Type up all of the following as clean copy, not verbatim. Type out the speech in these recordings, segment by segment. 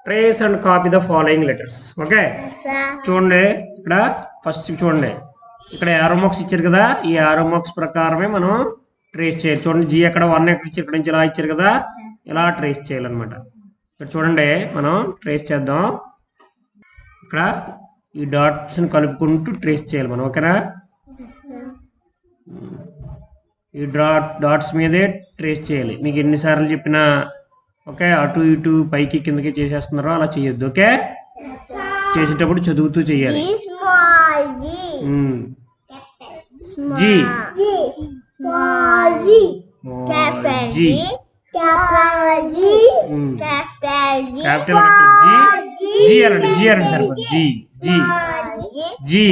Trace and copy the following letters. Okay, చూడండి ఇక్కడ first చూడండి, ఇక్కడ యారో మార్క్స్ ఇచ్చారు కదా, ఈ యారో మార్క్స్ ప్రకారమే మనం ట్రేస్ చేయాలి. చూడండి జీ ఎక్కడ 1 ఎక్కడ ఇచ్చారు, ఇక్కడ నుంచి ఇలా ఇచ్చారు కదా, ఇలా ట్రేస్ చేయాలన్నమాట. ఇక్కడ చూడండి మనం ట్రేస్ చేద్దాం. ఇక్కడ ఈ డాట్స్ని కలుపుకుంటూ ట్రేస్ చేయాలి మనం. ఓకేనా, ఈ డాట్స్ మీదే ట్రేస్ చేయాలి. మీకు ఎన్నిసార్లు చెప్పినా ఓకే, అటు ఇటు పైకి కిందకి చేసేస్తున్నారో అలా చేయొద్దు. ఓకే, చేసేటప్పుడు చదువుతూ చేయాలి. జీ క్యాపిటల్ జీ అనండి, జీ అనండి సరిపోదు. G G G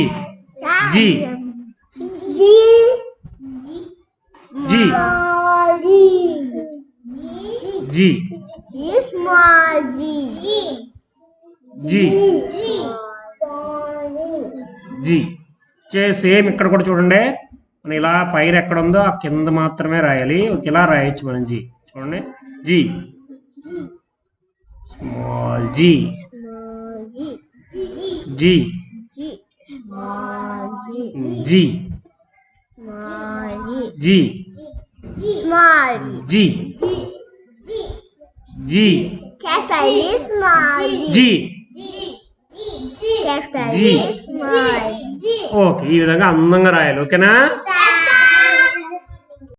G G G G G same ఇక్కడ కూడా చూడండి, మనం ఇలా పైన ఎక్కడ ఉందో ఆ కింద మాత్రమే రాయాలి. ఇలా రాయొచ్చు మనం. జీ చూడండి, G small G G G G G G G G. Okay, ఈ విధంగా అందంగా రాయాలి. ఓకేనా.